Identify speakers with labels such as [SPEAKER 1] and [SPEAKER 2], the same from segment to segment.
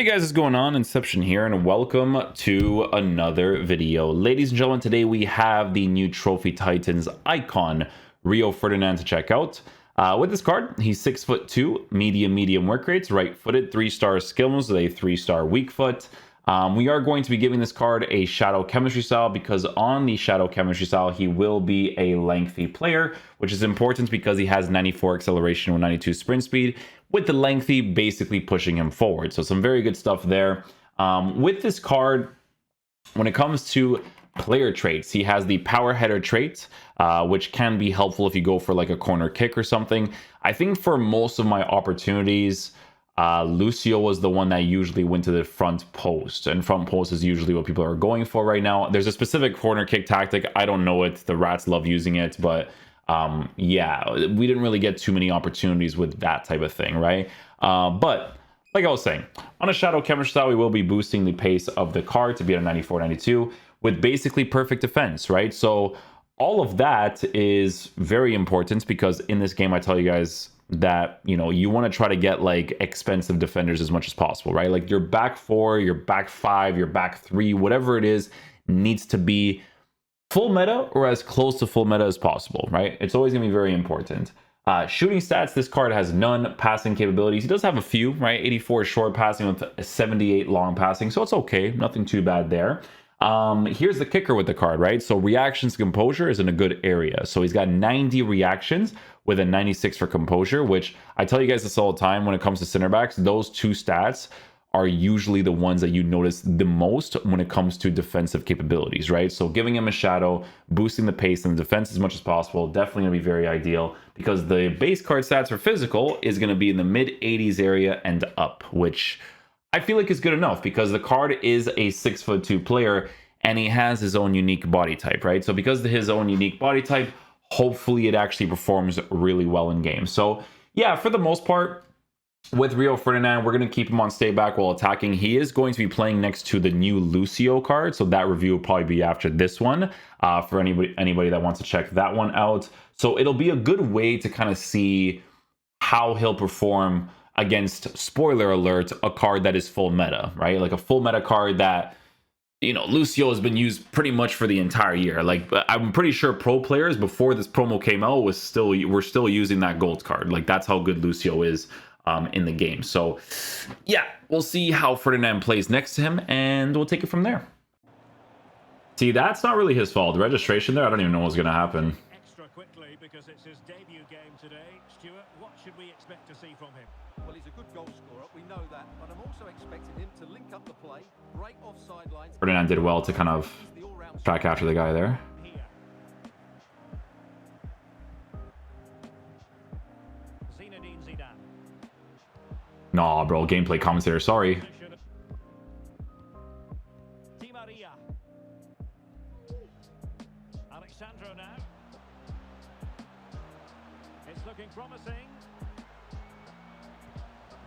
[SPEAKER 1] Hey guys, what's going on? Inception here, and welcome to another video. Ladies and gentlemen, today we have the new Trophy Titans icon, Rio Ferdinand, to check out. With this card, he's 6'2", medium work rates, right-footed, 3-star skills with a 3-star weak foot. We are going to be giving this card a Shadow Chemistry style because on the Shadow Chemistry style, he will be a lengthy player, which is important because he has 94 acceleration with 92 sprint speed, with the lengthy basically pushing him forward. So some very good stuff there. With this card, when it comes to player traits, he has the power header trait, which can be helpful if you go for like a corner kick or something. I think for most of my opportunities, Lucio was the one that usually went to the front post, and front post is usually what people are going for right now. There's a specific corner kick tactic. I don't know it. The rats love using it, but yeah, we didn't really get too many opportunities with that type of thing, right? But like I was saying, on a Shadow Chemistry style, we will be boosting the pace of the card to be at a 94, 92 with basically perfect defense, right? So all of that is very important because in this game, I tell you guys that, you know, you want to try to get like expensive defenders as much as possible, right? Like your back four, your back five, your back three, whatever it is, needs to be full meta or as close to full meta as possible, right? It's always gonna be very important. Shooting stats, this card has none. Passing capabilities, he does have a few, right? 84 short passing with 78 long passing, so it's okay, nothing too bad there. Here's the kicker with the card, right? So reactions to composure is in a good area. So he's got 90 reactions with a 96 for composure, which I tell you guys this all the time when it comes to center backs, those two stats are usually the ones that you notice the most when it comes to defensive capabilities, right? So giving him a shadow, boosting the pace and the defense as much as possible, definitely gonna be very ideal because the base card stats for physical is gonna be in the mid 80s area and up, which I feel like is good enough because the card is a 6'2" player and he has his own unique body type, right? So because of his own unique body type, hopefully it actually performs really well in game. So yeah, for the most part, with Rio Ferdinand, we're going to keep him on stay back while attacking. He is going to be playing next to the new Lucio card, so that review will probably be after this one for anybody that wants to check that one out. So it'll be a good way to kind of see how he'll perform against, spoiler alert, a card that is full meta, right? Like a full meta card that, you know, Lucio has been used pretty much for the entire year. Like I'm pretty sure pro players before this promo came out were still using that gold card. Like that's how good Lucio is in the game. So yeah, we'll see how Ferdinand plays next to him and we'll take it from there. See, that's not really his fault. The registration there, I don't even know what's going to happen.
[SPEAKER 2] Extra quickly because it's his debut game today. Stuart, what should we expect to see from him?
[SPEAKER 3] Well, he's a good goal scorer, we know that, but I'm also expecting him to link up the play, break off sidelines.
[SPEAKER 1] Ferdinand did well to kind of track after the guy there. Nah, bro, gameplay commentator, sorry.
[SPEAKER 2] Alexandro now. It's looking promising.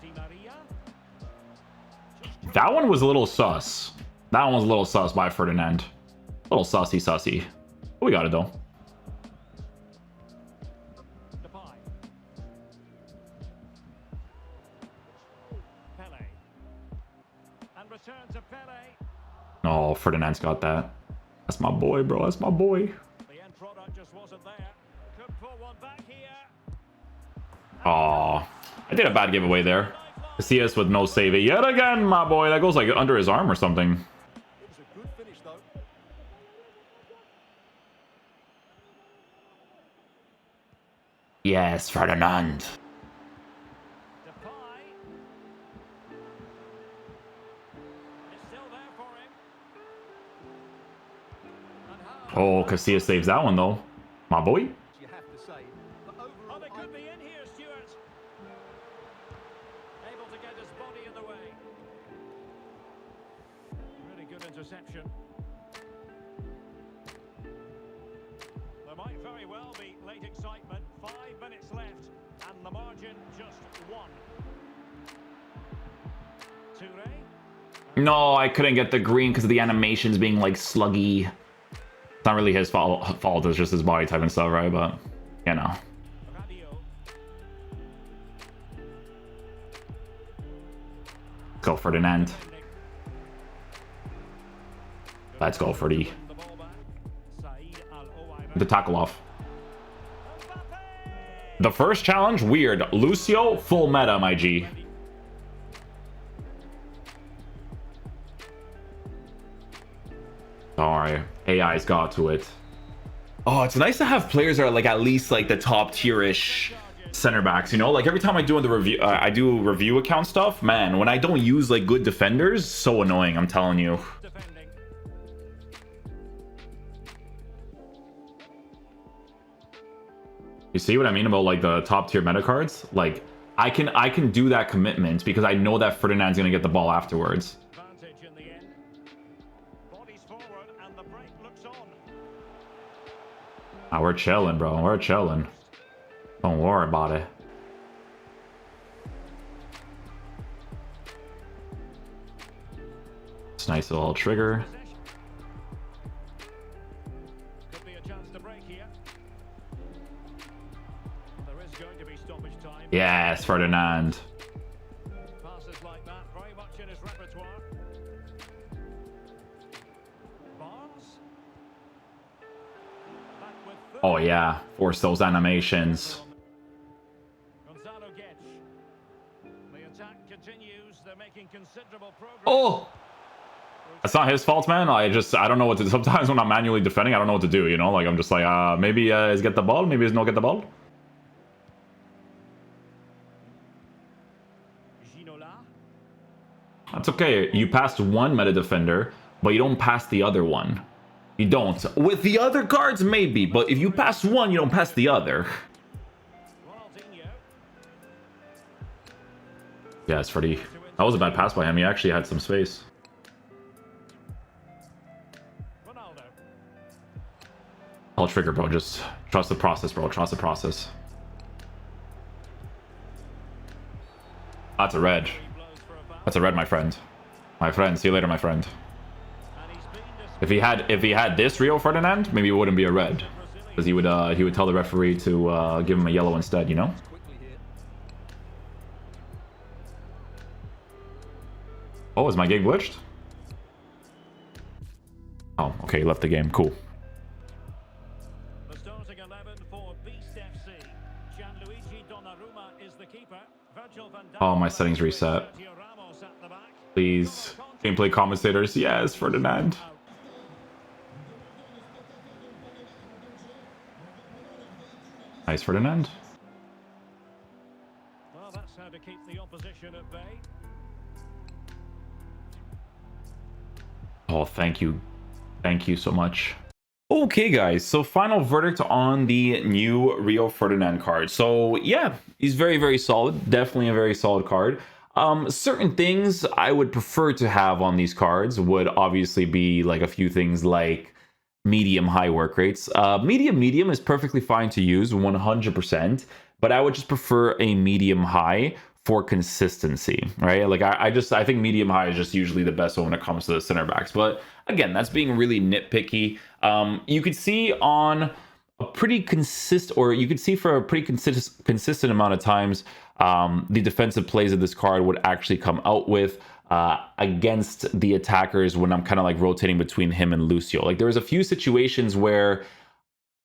[SPEAKER 2] Di Maria.
[SPEAKER 1] That one was a little sus. That one was a little sus by Ferdinand. A little sussy. We got it though. Oh, Ferdinand's got that. That's my boy, bro. That's my boy.
[SPEAKER 2] The end product just wasn't there. Could put one back here.
[SPEAKER 1] Oh, I did a bad giveaway there. Casillas with no save it yet again, my boy. That goes like under his arm or something.
[SPEAKER 3] It was a good finish, though.
[SPEAKER 1] Yes, Ferdinand. Oh, Casillas saves that one, though. My boy.
[SPEAKER 3] You have to say, but overall,
[SPEAKER 2] they could be in here, Stuart. Able to get his body in the way. Really good interception. There might very well be late excitement. 5 minutes left, and the margin just 1. Toure.
[SPEAKER 1] No, I couldn't get the green because of the animations being like sluggy. It's not really his fault. It's just his body type and stuff, right? But, you know. Let's go, Ferdinand. Let's go, Ferdy. The tackle off. The first challenge, weird. Lucio, full meta, my G. Sorry, AI's got to it. Oh, it's nice to have players that are like at least like the top tier-ish center backs, you know? Like every time I do the review, I do review account stuff, man, when I don't use like good defenders, so annoying, I'm telling you. You see what I mean about like the top tier meta cards? Like I can do that commitment because I know that Ferdinand's gonna get the ball afterwards. Ah, we're chilling, bro. We're chilling. Don't worry about it. It's nice little trigger.
[SPEAKER 2] Could be a chance to break here. There is going to be stoppage time.
[SPEAKER 1] Yes, Ferdinand.
[SPEAKER 2] Passes like that, very much in his repertoire. Barnes. Back with
[SPEAKER 1] Oh yeah, force those animations.
[SPEAKER 2] Gonzalo Getch. The attack continues. They're making considerable progress.
[SPEAKER 1] Oh! That's not his fault, man. I don't know what to... Sometimes when I'm manually defending, I don't know what to do, you know? Like, I'm just like, maybe he's get the ball, maybe he's not get the ball. That's okay. You passed one meta defender, but you don't pass the other one. You don't. With the other cards, maybe, but if you pass one, you don't pass the other. Yeah, it's Freddy. That was a bad pass by him. He actually had some space. I'll trigger, bro. Just trust the process, bro. Trust the process. That's a red. That's a red, my friend. My friend. See you later, my friend. If he had this Rio Ferdinand, maybe it wouldn't be a red, because he would tell the referee to give him a yellow instead, you know. Oh, is my game glitched? Oh, okay, he left the game. Cool.
[SPEAKER 2] The starting 11 for Beast FC. Gianluigi Donnarumma is the keeper. Virgil van Dijk.
[SPEAKER 1] Oh, my settings reset. Please, gameplay commentators. Yes, Ferdinand. Nice, Ferdinand.
[SPEAKER 2] Well, that's how to keep the opposition at bay.
[SPEAKER 1] Oh, thank you. Thank you so much. Okay, guys, so final verdict on the new Rio Ferdinand card. So, yeah, he's very, very solid. Definitely a very solid card. Certain things I would prefer to have on these cards would obviously be like a few things like medium-high work rates. Medium is perfectly fine to use 100%, but I would just prefer a medium-high for consistency, right? Like I think medium high is just usually the best one when it comes to the center backs. But again, that's being really nitpicky. You could see on a pretty consistent, or you could see for a pretty consistent amount of times, the defensive plays that this card would actually come out with against the attackers when I'm kind of like rotating between him and Lucio. Like there was a few situations where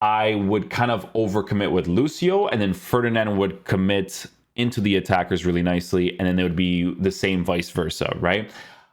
[SPEAKER 1] I would kind of overcommit with Lucio, and then Ferdinand would commit into the attackers really nicely, and then it would be the same vice versa, right?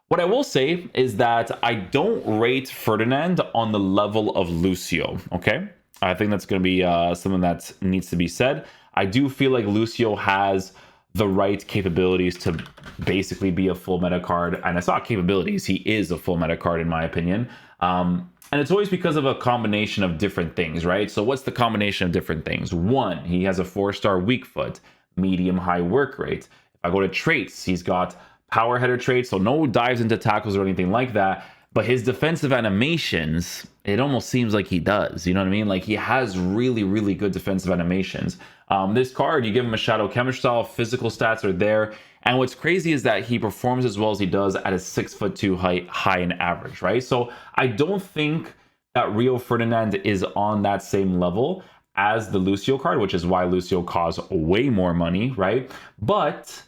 [SPEAKER 1] What I will say is that I don't rate Ferdinand on the level of Lucio, okay? I think that's going to be something that needs to be said. I do feel like Lucio has the right capabilities to basically be a full meta card, and it's not capabilities, he is a full meta card in my opinion. And it's always because of a combination of different things, right? So what's the combination of different things? One, he has a 4-star weak foot, medium high work rate. If I go to traits, he's got power header traits, so no dives into tackles or anything like that, but his defensive animations, it almost seems like he does, you know what I mean? Like he has really, really good defensive animations. This card, you give him a shadow chemistry style, physical stats are there, and what's crazy is that he performs as well as he does at a 6'2" height, high and average, right? So I don't think that Rio Ferdinand is on that same level as the Lucio card, which is why Lucio costs way more money, right? But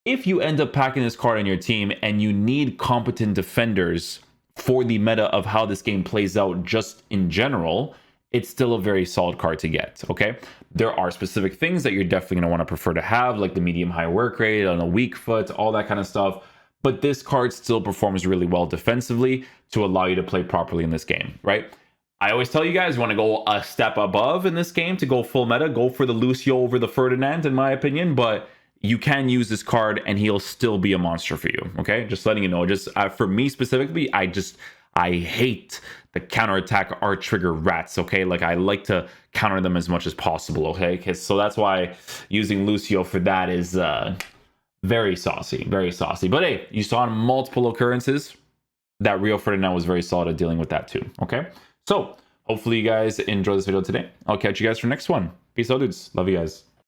[SPEAKER 1] if you end up packing this card on your team and you need competent defenders for the meta of how this game plays out just in general, it's still a very solid card to get, okay? There are specific things that you're definitely going to want to prefer to have, like the medium high work rate on a weak foot, all that kind of stuff. But this card still performs really well defensively to allow you to play properly in this game, right? I always tell you guys, you want to go a step above in this game to go full meta, go for the Lucio over the Ferdinand, in my opinion, but you can use this card and he'll still be a monster for you, okay? Just letting you know. Just for me specifically, I hate the counterattack art trigger rats, okay? Like, I like to counter them as much as possible, okay? So that's why using Lucio for that is very saucy, very saucy. But hey, you saw in multiple occurrences that Rio Ferdinand was very solid at dealing with that too, okay? So hopefully you guys enjoy this video today. I'll catch you guys for the next one. Peace out, dudes. Love you guys.